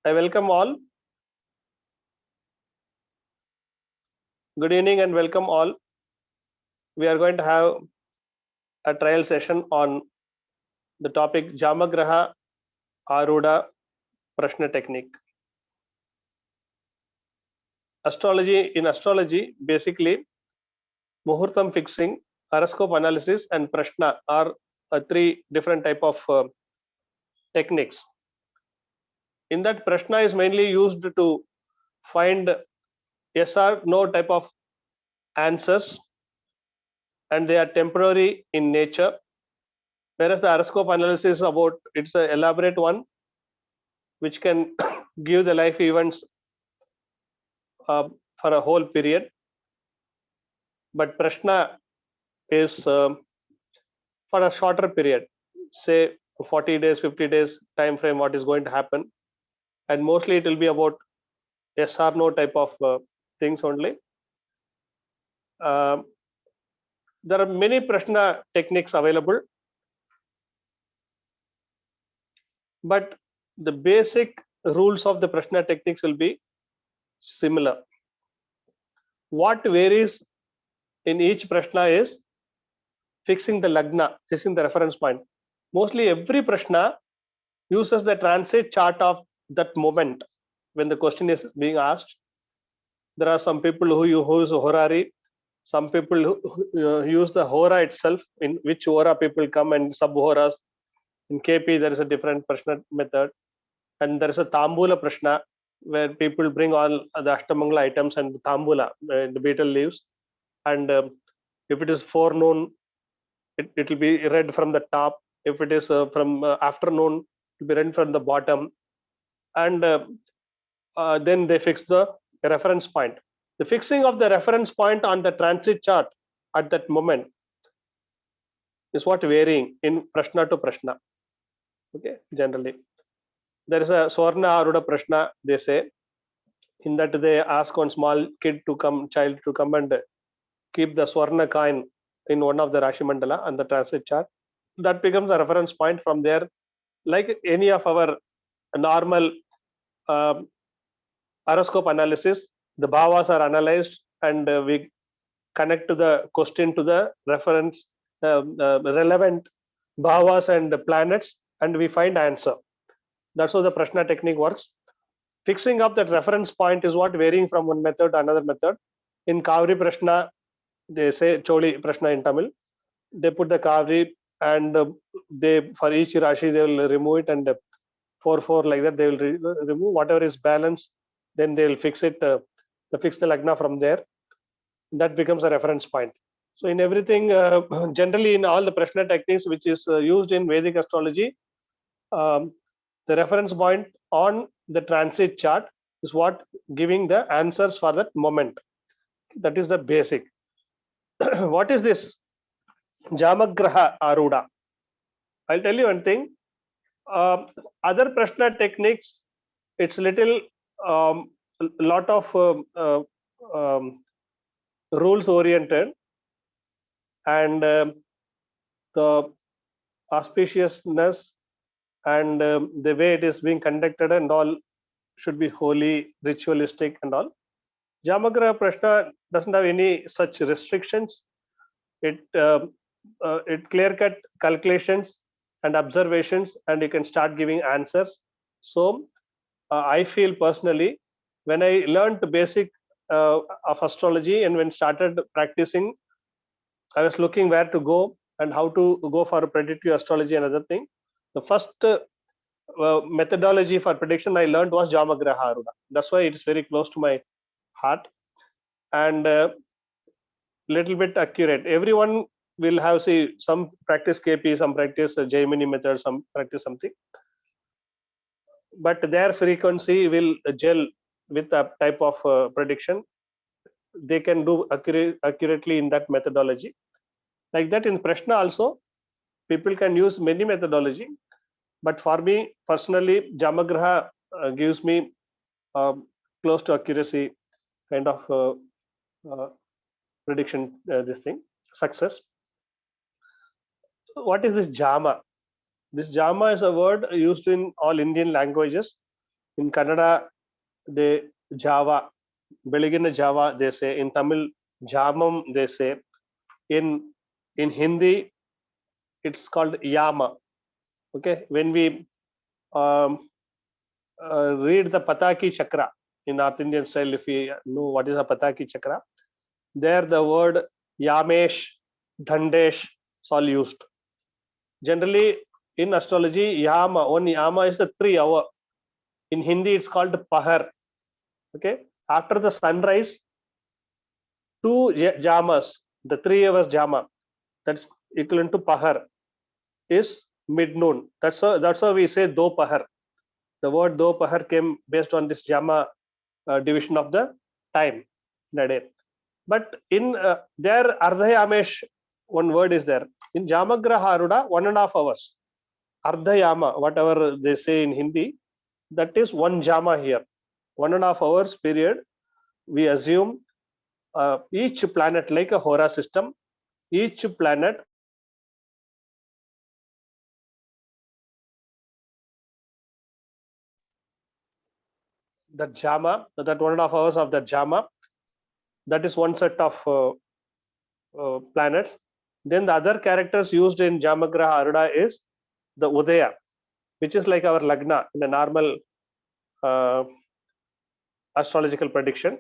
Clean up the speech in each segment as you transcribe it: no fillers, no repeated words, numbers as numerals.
I welcome all. Good evening and welcome all. We are going to have a trial session on the topic Jamagraha Aruda Prashna Technique. In astrology, basically, Muhurtam fixing, horoscope analysis, and Prashna are three different type of techniques. In that, Prashna is mainly used to find yes or no type of answers, and they are temporary in nature. Whereas the horoscope analysis is about it's an elaborate one, which can give the life events for a whole period. But Prashna is for a shorter period, say 40 days, 50 days time frame, what is going to happen, and mostly it will be about yes or no type of things only. There are many Prashna techniques available, but the basic rules of the Prashna techniques will be similar. What varies in each Prashna is fixing the lagna, fixing the reference point. Mostly every Prashna uses the transit chart of that moment when the question is being asked. There are some people who use Horari, some people who use the Hora itself, in which Hora people come, and sub Horas. In KP, there is a different Prashna method, and there is a Tambula Prashna where people bring all the Ashtamangala items and Tambula, the betel leaves, and if it is forenoon, it will be read from the top. If it is from afternoon, it will be read from the bottom, and then they fix the reference point. The fixing of the reference point on the transit chart at that moment is what varying in Prashna to Prashna. Okay, generally there is a Swarna Aruda Prashna, they say. In that they ask one small child to come and keep the Swarna coin in one of the Rashi Mandala on the transit chart. That becomes a reference point. From there, like any of our normal horoscope analysis, the bhavas are analyzed, and we connect to the question to the reference relevant bhavas and planets, and we find answer. That's how the Prashna technique works. Fixing up that reference point is what varying from one method to another method. In Kavri Prashna, they say Choli Prashna in Tamil. They put the Kavri, and they for each Rashi they will remove it, and 4 like that they will remove whatever is balanced. Then they will fix it, fix the Lagna from there. That becomes a reference point. So in everything, generally in all the Prashna techniques which is used in Vedic astrology, the reference point on the transit chart is what giving the answers for that moment. That is the basic. What is this Jamagraha Aruda? I'll tell you one thing. Other Prashna techniques, it's little lot of rules oriented, and the auspiciousness and the way it is being conducted and all should be holy, ritualistic and all. Jamagraha Prashna doesn't have any such restrictions. It clear cut calculations and observations, and you can start giving answers. So I feel personally, when I learned the basic of astrology and when started practicing, I was looking where to go and how to go for predictive astrology and other thing. The first methodology for prediction I learned was Jamagraha Aruda. That's why it's very close to my heart and little bit accurate. Everyone will have some practice KP, some practice Gemini method, some practice something, but their frequency will gel with a type of prediction. They can do accurately in that methodology. Like that in Prashna also, people can use many methodology, but for me personally, Jamagraha gives me close to accuracy kind of prediction, this thing, success. What is this Jama? This Jama is a word used in all Indian languages. In Kannada, they Java, Beligina Java, they say. In Tamil, Jamam, they say. In Hindi, it's called Yama. Okay, when we read the Pataki Chakra in North Indian style, if we know what is a Pataki Chakra, there the word Yamesh, Dhandesh is all used. Generally, in astrology, Yama, one Yama is the 3 hour. In Hindi, it's called Pahar. Okay, after the sunrise, 2 Jamas, the 3 hours Jama, that's equivalent to Pahar, is mid noon. That's how we say Do Pahar. The word Do Pahar came based on this Jama division of the time in a day. But in there, Ardha Yamesh, one word is there. In Jamagraha Aruda, 1.5 hours. Ardha Yama, whatever they say in Hindi, that is 1 Jama here. 1.5 hours period. We assume each planet, like a Hora system, each planet that Jama, that 1.5 hours of that Jama, that is one set of planets. Then the other characters used in Jamagraha Aruda is the Udaya, which is like our Lagna in a normal astrological prediction.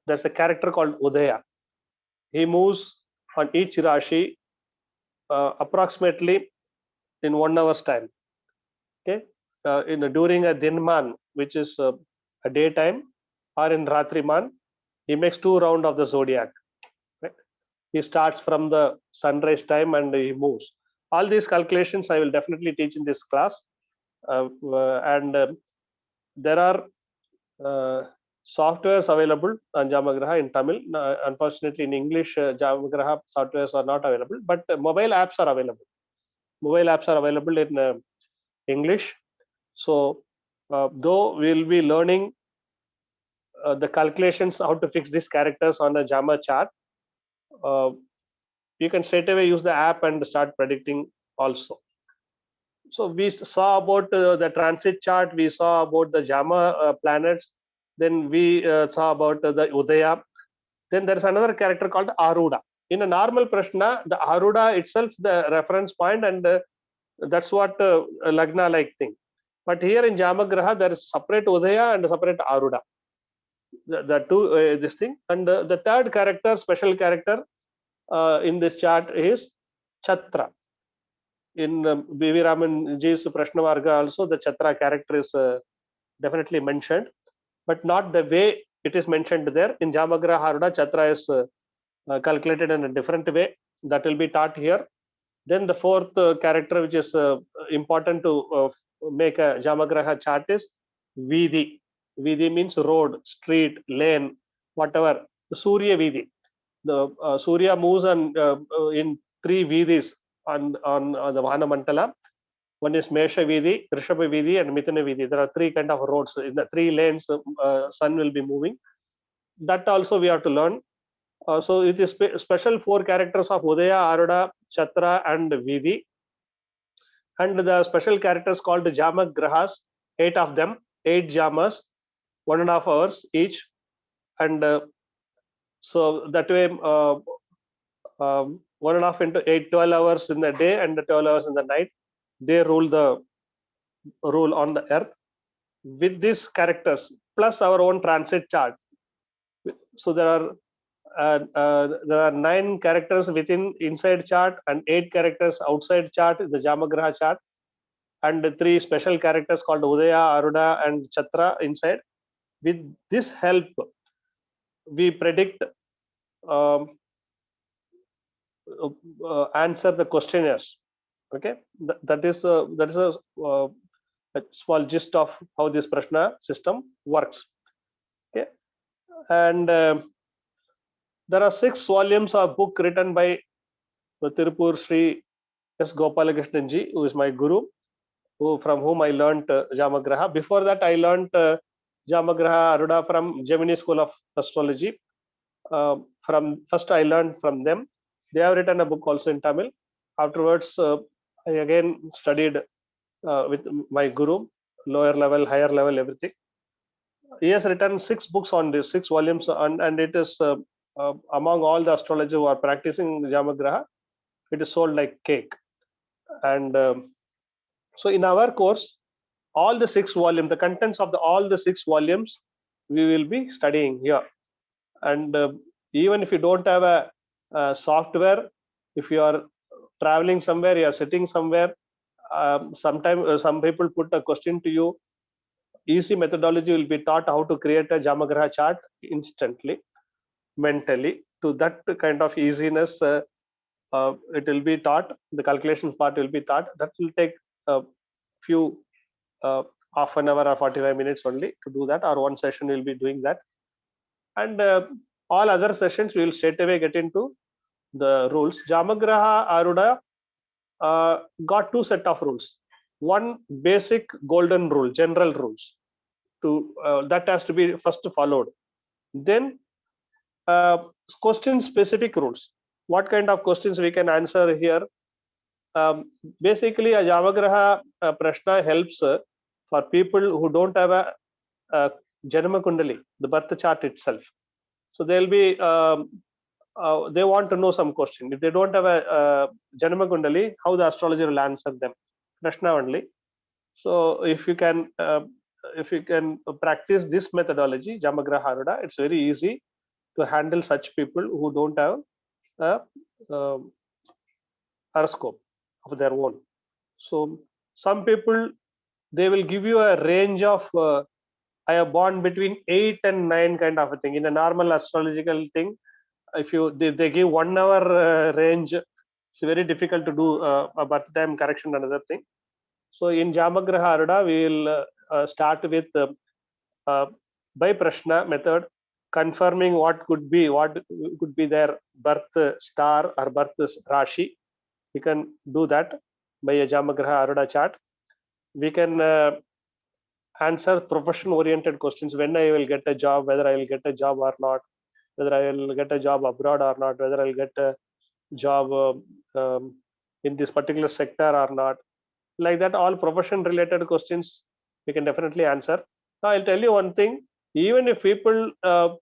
There's a character called Udaya. He moves on each Rashi approximately in 1 hour's time. Okay, during a Dinman, which is a daytime, or in Ratriman, he makes 2 rounds of the zodiac. Right? He starts from the sunrise time and he moves. All these calculations I will definitely teach in this class, and there are softwares available on Jamagraha in Tamil. Unfortunately, in English, Jamagraha softwares are not available, but mobile apps are available. Mobile apps are available in English. So, though we'll be learning the calculations, how to fix these characters on a Jama chart, you can straight away use the app and start predicting also. So we saw about the transit chart, we saw about the Jama planets, then we saw about the Udaya. Then there's another character called Aruda. In a normal Prashna, the Aruda itself, the reference point, and that's what Lagna like thing. But here in Jamagraha, there is separate Udaya and separate Aruda. The two, this thing. And the third character, special character in this chart is Chatra. In B.V. Ramanji's Prashna Varga also, the Chatra character is definitely mentioned, but not the way it is mentioned there. In Jamagraha Aruda, Chatra is calculated in a different way. That will be taught here. Then the fourth character, which is important to make a Jamagraha chart, is Vidhi. Vidhi means road, street, lane, whatever. Surya Vidhi. The Surya moves in 3 Vidhis on the Vahana Mantala. One is Mesha Vidhi, Rishabha Vidhi, and Mithuna Vidhi. There are 3 kind of roads. In the 3 lanes, sun will be moving. That also we have to learn. So it is special 4 characters of Udaya, Aruda, Chatra, and Vidhi. And the special characters called Jamagrahas, 8 of them, 8 Jamas, 1.5 hours each. And so that way, 1.5 into 8, 12 hours in the day and 12 hours in the night, they rule on the earth with these characters plus our own transit chart. So there are 9 characters within inside chart and 8 characters outside chart, the Jamagraha chart, and 3 special characters called Udaya, Aruda, and Chatra inside. With this help, we predict, answer the questionnaires. Okay, that is a small gist of how this Prashna system works. Okay, and there are 6 volumes of book written by Tirupur Sri S. Gopalakrishnan ji, who is my guru, from whom I learnt Jamagraha. Before that, I learnt Jamagraha Aruda from Gemini School of Astrology. First, I learned from them. They have written a book also in Tamil. Afterwards, I again studied with my guru, lower level, higher level, everything. He has written 6 books on this, 6 volumes, and it is among all the astrologers who are practicing Jamagraha, it is sold like cake. And so in our course, all the 6 volumes, the contents of all the 6 volumes, we will be studying here. And even if you don't have a software, if you are traveling somewhere, you are sitting somewhere, sometimes some people put a question to you, easy methodology will be taught how to create a Jamagraha chart instantly, mentally. To that kind of easiness, it will be taught. The calculation part will be taught. That will take a few half an hour or 45 minutes only to do that, or one session will be doing that. And all other sessions we will straight away get into the rules. Jamagraha Aruda got 2 set of rules. One basic golden rule, general rules, to that has to be first followed. Then question specific rules. What kind of questions we can answer here? Basically, a Jamagraha Prashna helps for people who don't have a Janama Kundali, the birth chart itself. So they'll be they want to know some question. If they don't have a Janama Kundali, how the astrologer will answer them? Prashna only. So if you can practice this methodology, Jamagraha Aruda, it's very easy to handle such people who don't have a horoscope of their own. So some people, they will give you a range of I have born between 8 and 9 kind of a thing. In a normal astrological thing, if they give 1 hour range, it's very difficult to do a birth time correction, another thing. So in Jamagraha Aruda, we will start with by Prashna method, confirming what could be their birth star or birth Rashi. We can do that by a Jamagraha Aruda chart. We can answer profession oriented questions, when I will get a job, whether I will get a job or not, whether I will get a job abroad or not, whether I'll get a job in this particular sector or not. Like that, all profession related questions we can definitely answer. Now I'll tell you one thing, even if people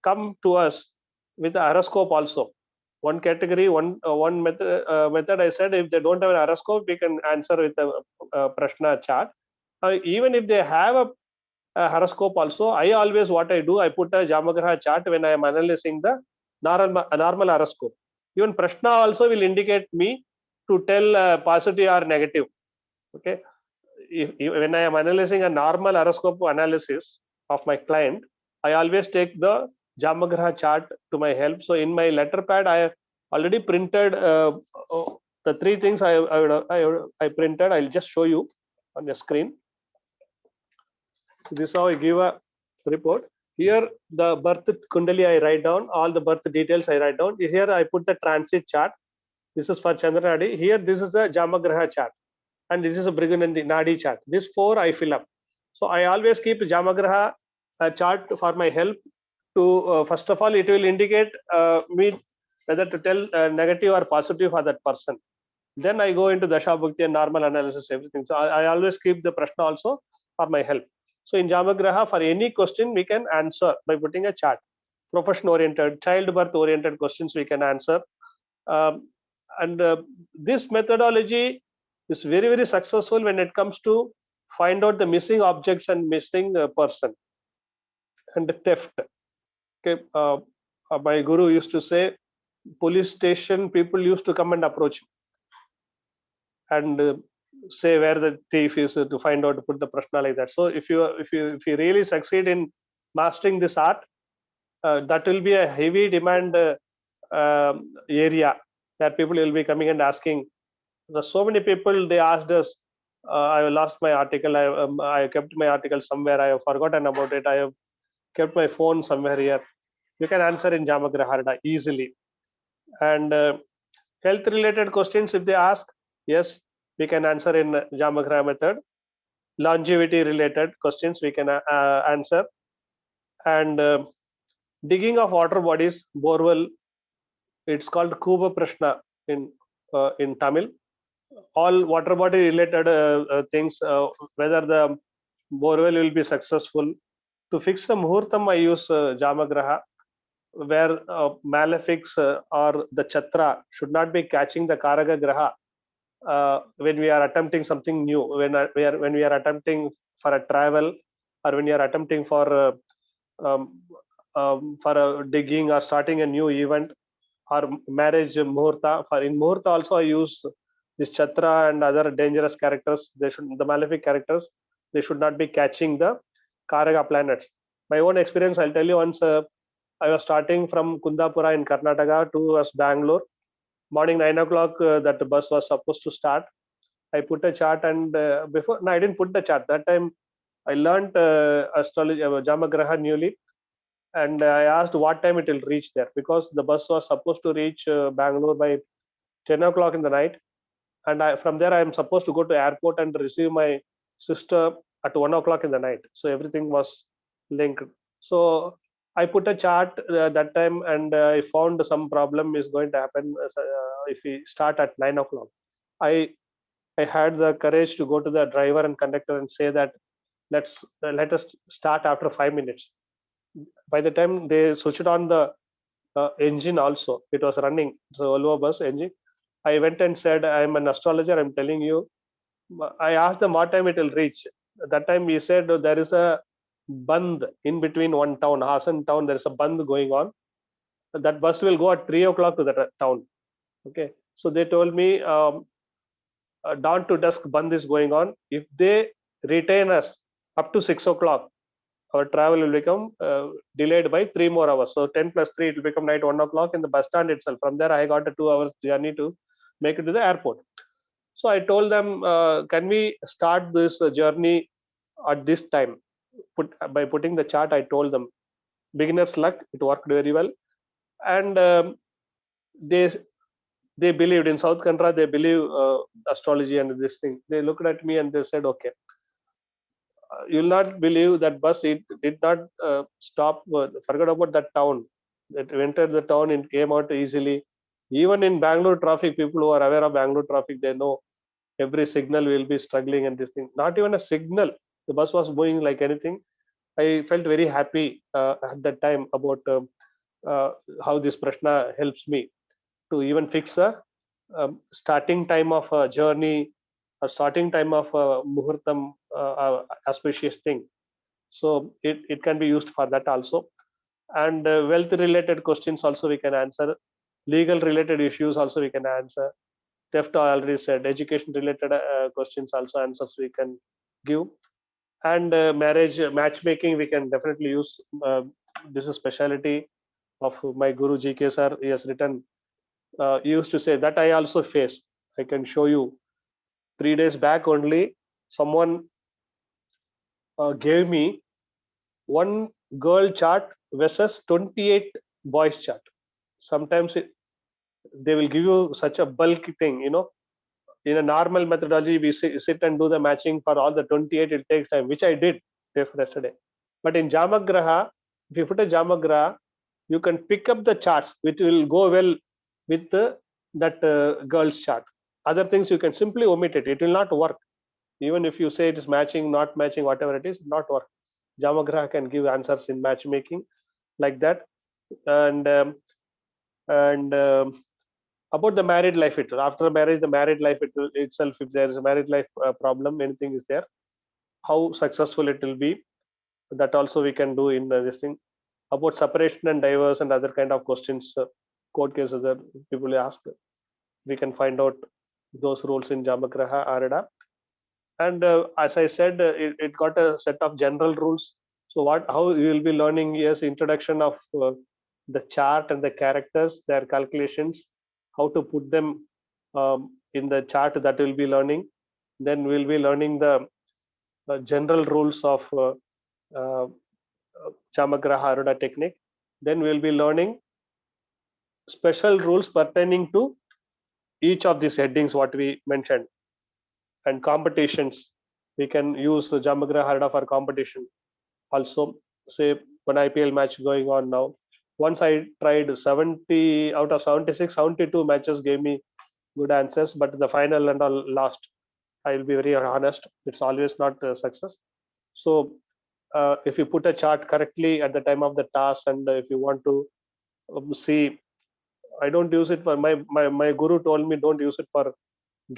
come to us with a horoscope also, one category, one method I said, if they don't have an horoscope, we can answer with a Prashna chart. Even if they have a horoscope also, I always, what I do, I put a Jamagraha chart when I am analyzing the normal horoscope. Even Prashna also will indicate me to tell positive or negative. Okay, when I am analyzing a normal horoscope analysis of my client, I always take the Jamagraha chart to my help. So in my letter pad, I have already printed the 3 things I printed. I'll just show you on the screen. So this is how I give a report. Here the birth Kundali I write down, all the birth details I write down. Here I put the transit chart. This is for Chandranadi. Here this is the Jamagraha chart, and this is a Briganandi Nadi chart. This 4 I fill up. So I always keep Jamagraha chart for my help to first of all, it will indicate me whether to tell negative or positive for that person. Then I go into Dasha Bhukti and normal analysis, everything. So I always keep the Prashna also for my help. So in Jamagraha, for any question we can answer by putting a chart. Profession oriented, childbirth oriented questions we can answer. And this methodology is very, very successful when it comes to find out the missing objects and missing person and the theft. Okay, my guru used to say, police station people used to come and approach him and say where the thief is to find out, to put the prashna like that. So if you really succeed in mastering this art, that will be a heavy demand area that people will be coming and asking. There's so many people, they asked us, I lost my article, I kept my article somewhere, I have forgotten about it, I have kept my phone somewhere here. You can answer in Jamagraha Aruda easily. And health related questions, if they ask, yes, we can answer in Jamagraha method. Longevity related questions we can answer. And digging of water bodies, borewell, it's called Kuba Prashna in Tamil. All water body related things, whether the borewell will be successful. To fix the muhurtam, I use Jamagraha, where malefics or the chatra should not be catching the Karaga Graha when we are attempting something new, when we are attempting for a travel, or when you are attempting um, for a digging or starting a new event or marriage muhurta. For in muhurta also I use this chatra and other dangerous characters. The malefic characters, they should not be catching the Karaga planets. My own experience, I'll tell you. Once I was starting from Kundapura in Karnataka towards Bangalore. Morning 9 o'clock, that bus was supposed to start. I put a chart, and before, no, I didn't put the chart. That time I learned astrology, Jamagraha newly, and I asked what time it will reach there, because the bus was supposed to reach Bangalore by 10 o'clock in the night, and from there I am supposed to go to airport and receive my sister at 1 o'clock in the night. So everything was linked. So I put a chart that time, and I found some problem is going to happen if we start at 9 o'clock. I I had the courage to go to the driver and conductor and say that let us start after 5 minutes. By the time they switched on the engine, also it was running. So Volvo bus engine. I went and said, I am an astrologer. I'm telling you. I asked them what time it will reach. That time he said there is a band in between one town, Hassan town. There is a band going on. That bus will go at 3 o'clock to that town. Okay. So they told me dawn to dusk band is going on. If they retain us up to 6 o'clock, our travel will become delayed by 3 more hours. So 10 plus 3, it will become night 1 o'clock in the bus stand itself. From there, I got a 2 hours journey to make it to the airport. So I told them, can we start this journey at this time? By putting the chart, I told them, beginner's luck. It worked very well, and they they believed in South Canara. They believe astrology and this thing. They looked at me and they said, okay. You'll not believe that bus, it did not stop. Forget about that town. It entered the town and came out easily. Even in Bangalore traffic, people who are aware of Bangalore traffic, they know every signal will be struggling and this thing. Not even a signal. The bus was moving like anything. I felt very happy at that time about uh, how this Prashna helps me to even fix a starting time of a journey, a starting time of a muhurtam, auspicious thing. So it can be used for that also. And wealth related questions also we can answer. Legal related issues also we can answer. Theft, I already said. Education related questions also, answers we can give. And marriage matchmaking we can definitely use. This is specialty of my guru GK sir. He has written, he used to say that I also face. I can show you. 3 days back only, someone gave me one girl chart versus 28 boys chart. Sometimes they will give you such a bulky thing, in a normal methodology we sit and do the matching for all the 28. It takes time, which I did yesterday. But in Jamagraha, if you put a Jamagraha, you can pick up the charts which will go well with that girl's chart. Other things you can simply omit it. It will not work. Even if you say it is matching, not matching, whatever it is, not work. Jamagraha can give answers in matchmaking like that. And about the married life, after marriage, the married life itself, if there is a married life problem, anything is there, how successful it will be, that also we can do in this thing. About separation and divorce and other kind of questions, court cases that people ask, we can find out those rules in Jamagraha Arada. And as I said, it got a set of general rules. So how you will be learning is introduction of the chart and the characters, their calculations, how to put them in the chart, that we'll be learning. Then we'll be learning the general rules of Jamagraha Arada technique. Then we'll be learning special rules pertaining to each of these headings what we mentioned. And competitions, we can use the Jamagraha Arada for competition also. Say one IPL match going on now. Once I tried 70 out of 76, 72 matches gave me good answers, but the final and all lost. I will be very honest. It's always not a success. So if you put a chart correctly at the time of the task, and if you want to see, I don't use it for my guru told me don't use it for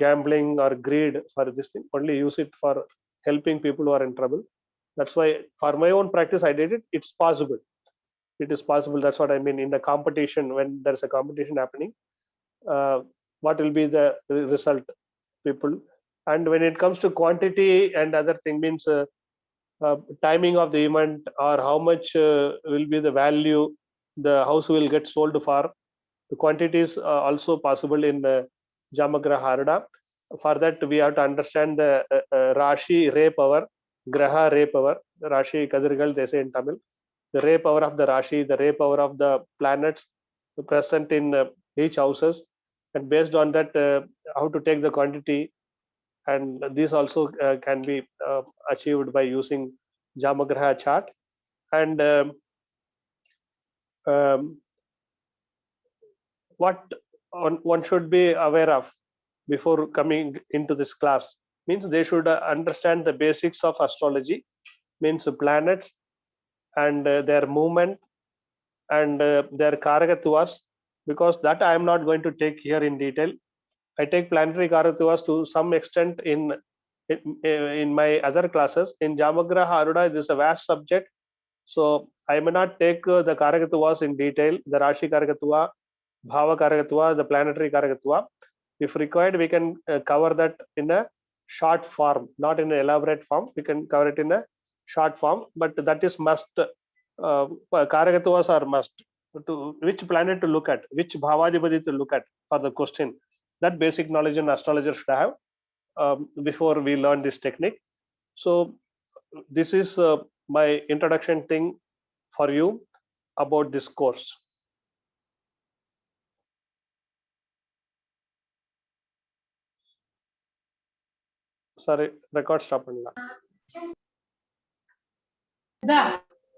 gambling or greed for this thing, only use it for helping people who are in trouble. That's why for my own practice I did it. It's possible, it is possible. That's what I mean. In the competition, when there's a competition happening, uh, what will be the result, people. And when it comes to quantity and other thing, means timing of the event, or how much will be the value the house will get sold for. The quantities are also possible in Jamagraha Haruda. For that, we have to understand the Rashi Ray power, Graha Ray power. Rashi Kadirgal, they say in Tamil. The ray power of the Rashi, the ray power of the planets present in each houses, and based on that, how to take the quantity. And this also can be achieved by using Jamagraha chart. And um, what one should be aware of before coming into this class, means they should understand the basics of astrology, means planets and their movement and their karakatvas, because that I am not going to take here in detail. I take planetary karakatvas to some extent in my other classes. In Jamagraha Aruda, this is a vast subject, so I may not take the karakatvas in detail, the Rashi karakatva, Bhava karakatva, the planetary karakatva. If required, we can cover that in a short form, not in an elaborate form. We can cover it in a short form, but that is must. Karakatvas are must. To which planet to look at, which Bhavadipati to look at for the question. That basic knowledge an astrologer should have before we learn this technique. So this is my introduction thing for you about this course. Sorry, record stop.